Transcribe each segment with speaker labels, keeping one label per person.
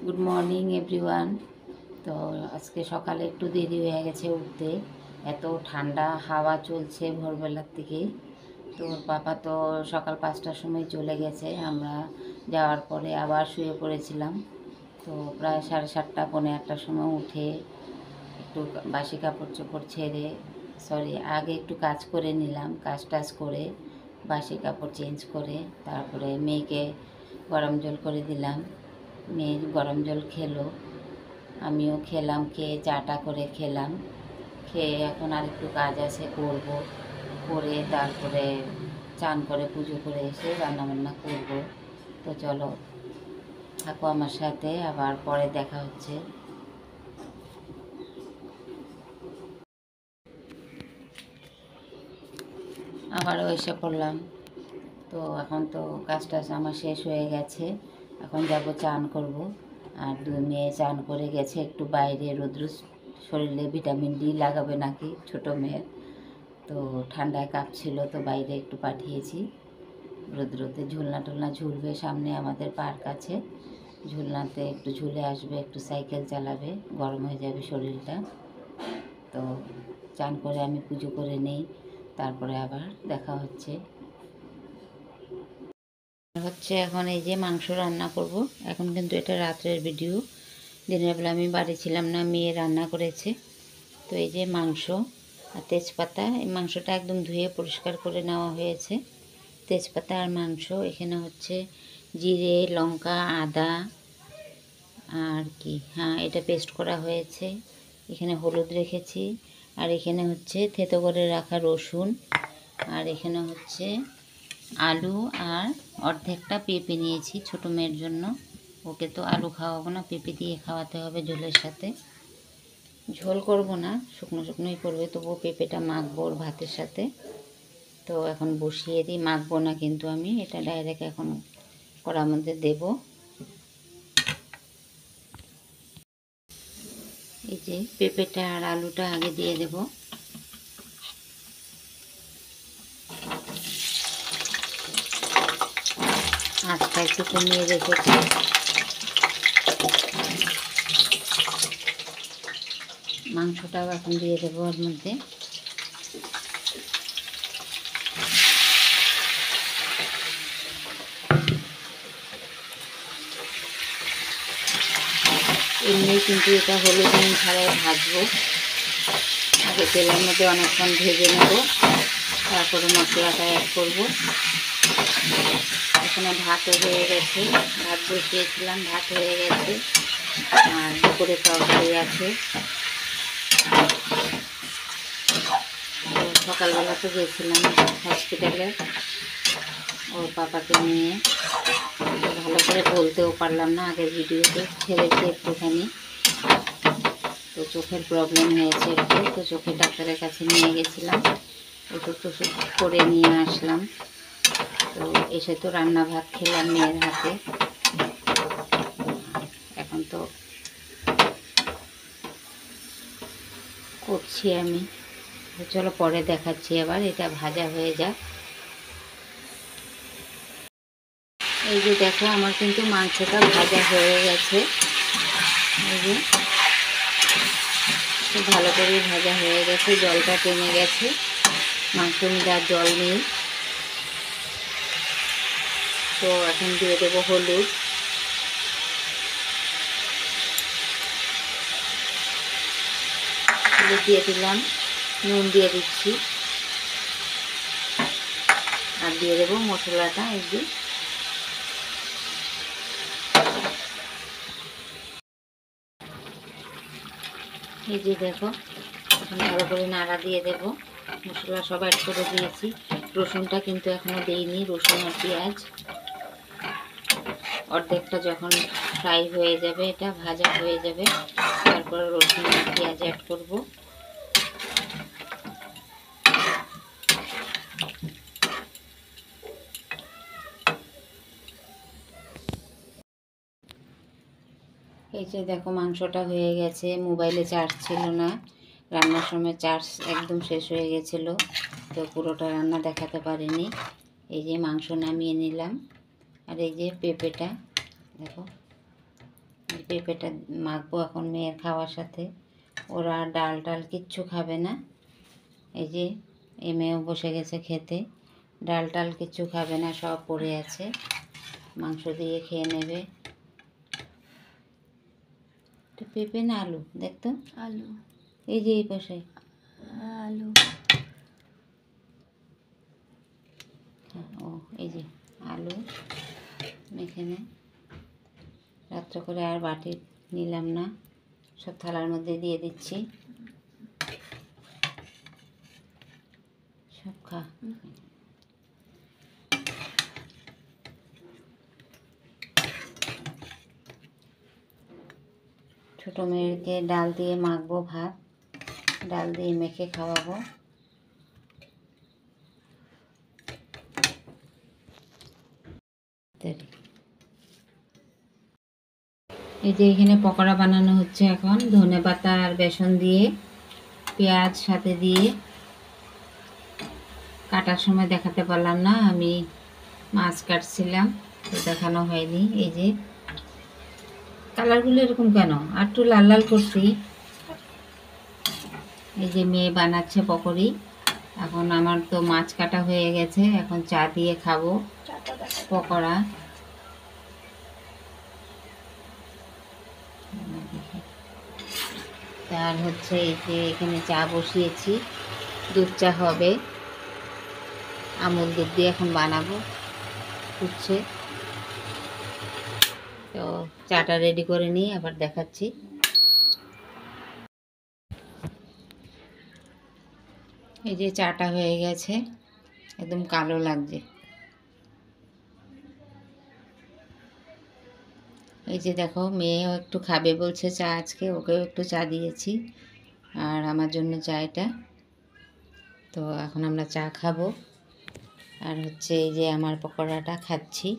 Speaker 1: Good morning everyone. তো আজকে সকালে একটু দেরি হয়ে গেছে উঠতে, এত ঠান্ডা হাওয়া চলছে ভোরবেলার থেকে। তো ওর পাপা তো সকাল 5টার সময় চলে গেছে, আমরা যাওয়ার পরে আবার শুয়ে পড়েছিলাম। তো প্রায় 7:30 পৌনে 8টার সময় উঠে একটু বাসি কাপড় চোপড় ছেড়ে আগে একটু কাজ করে নিলাম, কাজ টাজ করে বাসি কাপড় চেঞ্জ করে তারপরে মেয়েকে গরম জল করে দিলাম। মেয়ে গরম জল খেলো, আমিও খেলাম, খেয়ে চাটা করে খেলাম। খেয়ে এখন আর একটু কাজ আছে করব, করে তারপরে চান করে পুজো করে এসে রান্নাবান্না করব। তো চলো থাকো আমার সাথে, আবার পরে দেখা হচ্ছে। আবারও এসে পড়লাম। তো এখন তো কাজ টাজ আমার শেষ হয়ে গেছে, এখন যাব চান করব। আর মেয়ে চান করে গেছে একটু বাইরে, রৌদ্র শরীরে ভিটামিন ডি লাগাবে নাকি ছোটো মেয়ের। তো ঠান্ডায় কাঁপছিল, তো বাইরে একটু পাঠিয়েছি। রৌদ্রতে ঝুলনা টুলনা ঝুলবে, সামনে আমাদের পার্ক আছে, ঝুলনাতে একটু ঝুলে আসবে, একটু সাইকেল চালাবে, গরম হয়ে যাবে শরীরটা। তো চান করে আমি পুজো করে নেই, তারপরে আবার দেখা হচ্ছে। এখন এই যে মাংস রান্না করব। এখন কিন্তু এটা রাত্রের ভিডিও, দিনের বেলা আমি বাড়ি ছিলাম না, মেয়ে রান্না করেছে। তো এই যে মাংস আর তেজপাতা, এই মাংসটা একদম ধুয়ে পরিষ্কার করে নেওয়া হয়েছে। তেজপাতা আর মাংস, এখানে হচ্ছে জিরে, লঙ্কা, আদা আর কি, হ্যাঁ এটা পেস্ট করা হয়েছে। এখানে হলুদ রেখেছি, আর এখানে হচ্ছে থেতো করে রাখা রসুন, আর এখানে হচ্ছে আলু, আর অর্ধেকটা পেঁপে নিয়েছি ছোটো মেয়ের জন্য। ওকে তো আলু খাওয়াবো না, পেঁপে দিয়ে খাওয়াতে হবে ঝোলের সাথে। ঝোল করব না, শুকনো শুকনোই করবে, তবুও পেঁপেটা মাখবো ওর ভাতের সাথে। তো এখন বসিয়ে দিই, মাখবো না কিন্তু আমি, এটা ডাইরেক্ট এখন কড়ার মধ্যে দেব। এই যে পেঁপেটা আর আলুটা আগে দিয়ে দেব। আঁচটা একটু কমিয়ে রেখেছি। মাংসটাও এখন দিয়ে দেবো ওর মধ্যে। এমনি কিন্তু এটা হলুদ নুন ছাড়াই ভাজবো, আগে তেলের মধ্যে অনেকক্ষণ ভেজে নেব, তারপরে মশলাটা অ্যাড করব। এখানে ভাতও হয়ে গেছে, ভাত বসিয়েছিলাম, ভাত হয়ে গেছে, আর দুপুরে তরকারি আছে। সকালবেলা তো গেছিলাম হসপিটালে ওর পাপাকে নিয়ে, ভালো করে বলতেও পারলাম না, আগের ভিডিওতে ছেড়েছি একটুখানি। তো চোখের প্রবলেম হয়েছে একটু, তো চোখের ডাক্তারের কাছে নিয়ে গেছিলাম, ওষুধ টষুধ করে নিয়ে আসলাম। তো এসে তো রান্না ভাত খেলাম মেয়ের হাতে। এখন তো করছি আমি, চলো পরে দেখাচ্ছি। আবার এটা ভাজা হয়ে যাক। এই যে দেখো আমার কিন্তু মাংসটা ভাজা হয়ে গেছে, এই যে খুব ভালো করে ভাজা হয়ে গেছে, জলটা টেনে গেছে, মাংসের মধ্যে আর জল নেই। তো এখন দিয়ে দেবো হলুদ, হলুদ দিয়ে দিলাম, নুন দিয়ে দিচ্ছি, আর দিয়ে দেবো মশলাটা। এই যে দেখো এখন ভালো করে নাড়া দিয়ে দেবো। মশলা সব অ্যাড করে দিয়েছি, রসুনটা কিন্তু এখনও দেইনি, রসুন আর পেঁয়াজ। অর্ধেকটা যখন ফ্রাই হয়ে যাবে, এটা ভাজা হয়ে যাবে, তারপরে রসুন আর পেঁয়াজ অ্যাড করব। এই যে দেখো মাংসটা হয়ে গেছে, মোবাইলে চার্জ ছিল না, রান্নার সময় চার্জ একদম শেষ হয়ে গেছিলো, তো পুরোটা রান্না দেখাতে পারিনি। এই যে মাংস নামিয়ে নিলাম, আর এই যে পেঁপেটা দেখো, পেঁপেটা মাখবো এখন মেয়ের খাওয়ার সাথে। ওরা ডাল টাল কিচ্ছু খাবে না। এই যে এই মেয়েও বসে গেছে খেতে। ডাল টাল কিচ্ছু খাবে না, সব পড়ে আছে, মাংস দিয়ে খেয়ে নেবে। তো পেঁপে না আলু, দেখতো
Speaker 2: আলু,
Speaker 1: এই যে এই পাশে
Speaker 2: আলু।
Speaker 1: ও এই যে আলু মেখে নে। রাত্রে করে আর বাটি নিলাম না, সব থালার মধ্যে দিয়ে দিচ্ছি, সব খা। ছোটো মেয়েকে ডাল দিয়ে মাখবো, ভাত ডাল দিয়ে মেখে খাওয়াবো। এই যে এখানে পকোড়া বানানো হচ্ছে এখন, ধনেপাতা আর বেসন দিয়ে, পেঁয়াজ সাথে দিয়ে। কাটার সময় দেখাতে পারলাম না, আমি মাছ কাটছিলাম, তো দেখানো হয়নি। এই যে কালারগুলো এরকম কেন, আর একটু লাল লাল করছি। এই যে মেয়ে বানাচ্ছে পকোড়ি। এখন আমার তো মাছ কাটা হয়ে গেছে, এখন চা দিয়ে খাবো পকোড়া। আর হচ্ছে এই যে এখানে চা বসিয়েছি, দুধ চা হবে, আমুল দুধ দিয়ে এখন বানাবো, ফুটছে। তো চাটা রেডি করে নিই, আবার দেখাচ্ছি। এই যে চাটা হয়ে গেছে, একদম কালো লাগছে। এই যে দেখো মেয়েও একটু খাবে বলছে চা আজকে, ওকেও একটু চা দিয়েছি, আর আমার জন্য চা এটা। তো এখন আমরা চা খাবো। আর হচ্ছে এই যে আমার পকোড়াটা খাচ্ছি,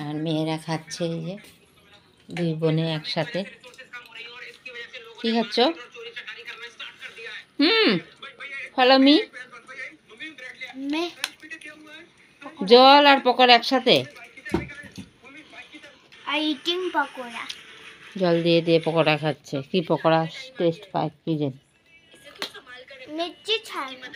Speaker 1: আর মেয়েরা খাচ্ছে, এই যে দুই বোনে একসাথে। কি খাচ্ছ? Follow me. জল আর পকোড়া একসাথে,
Speaker 2: ইটিং পকোড়া।
Speaker 1: জল দিয়ে দিয়ে পকোড়া খাচ্ছে। কি পকোড়া টেস্ট পায় কি জানি।
Speaker 2: মির্চি ছাড়া।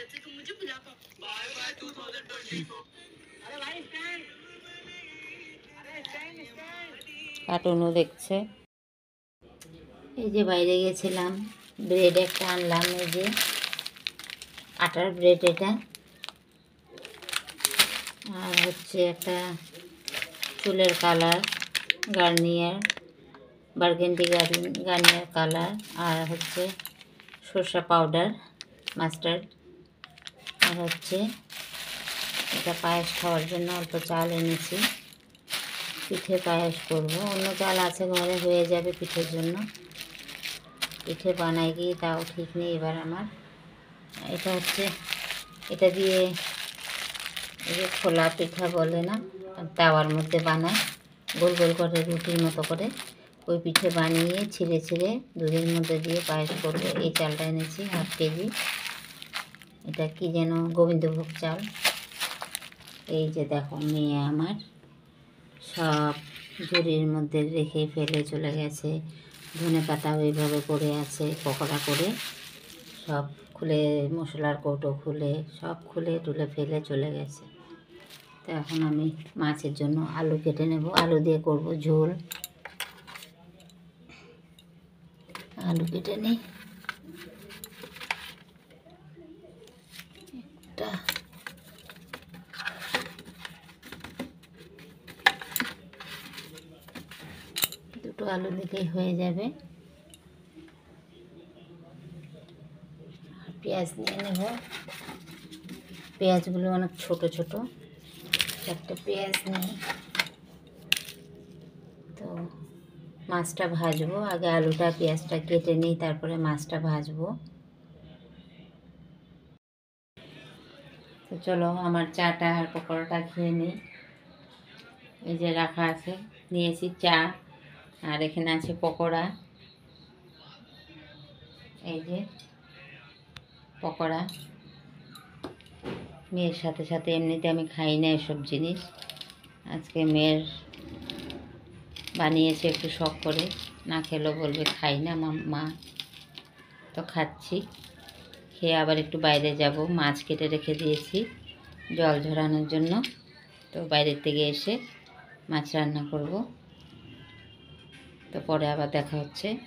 Speaker 1: কার্টুনও দেখছে। এই যে বাইরে গেছিলাম, ব্রেড একটা আনলাম, এই যে আটার ব্রেড এটা। আর হচ্ছে একটা চুলের colour, Garnier burgundy Garnier colour. আর হচ্ছে সরষা পাউডার, মাস্টার্ড। আর হচ্ছে এটা পায়েস খাওয়ার জন্য অল্প চাল এনেছি, পিঠে পায়েস করব। অন্য চাল আছে ঘরে, হয়ে যাবে পিঠের জন্য। পিঠে বানাই কি তাও ঠিক নেই এবার আমার। এটা হচ্ছে, এটা দিয়ে এই যে খোলা পিঠা বলে না, তাওয়ার মধ্যে বানায় গোল গোল করে রুটির মতো করে, ওই পিঠে বানিয়ে ছিঁড়ে ছিঁড়ে দুধের মধ্যে দিয়ে পায়েস করবো। এই চালটা এনেছি ½ কেজি, এটা কি যেন গোবিন্দভোগ চাল। এই যে দেখো মেয়ে আমার সব ঝুড়ির মধ্যে রেখে ফেলে চলে গেছে। ধনেপাতা ওইভাবে পড়ে আছে, পকোড়া করে সব খুলে, মশলার কৌটো খুলে সব খুলে টুলে ফেলে চলে গেছে। তো এখন আমি মাছের জন্য আলু কেটে নেব, আলু দিয়ে করব ঝোল। আলু কেটে নিই একটা। দুটো আলু দিলেই হয়ে যাবে। আর পেঁয়াজ নিয়ে নেব, পেঁয়াজগুলো অনেক ছোট ছোট, একটা পেঁয়াজ নিই। তো মাছটা ভাজবো আগে, আলুটা পেঁয়াজটা কেটে নিই, তারপরে মাছটা ভাজবো। তো চলো আমার চাটা আর পকোড়াটা খেয়ে নিই। এই যে রাখা আছে, নিয়েছি চা, আর এখানে আছে পকোড়া। এই যে পকোড়া, মেয়ের সাথে সাথে, এমনিতে আমি খাই না এসব জিনিস, আজকে মেয়ের বানিয়েছে একটু শখ করে, না খেলেও বলবে খাই না মা। তো খাচ্ছি, খেয়ে আবার একটু বাইরে যাব। মাছ কেটে রেখে দিয়েছি জল ঝরানোর জন্য। তো বাইরের থেকে এসে মাছ রান্না করব। তো পরে আবার দেখা হচ্ছে।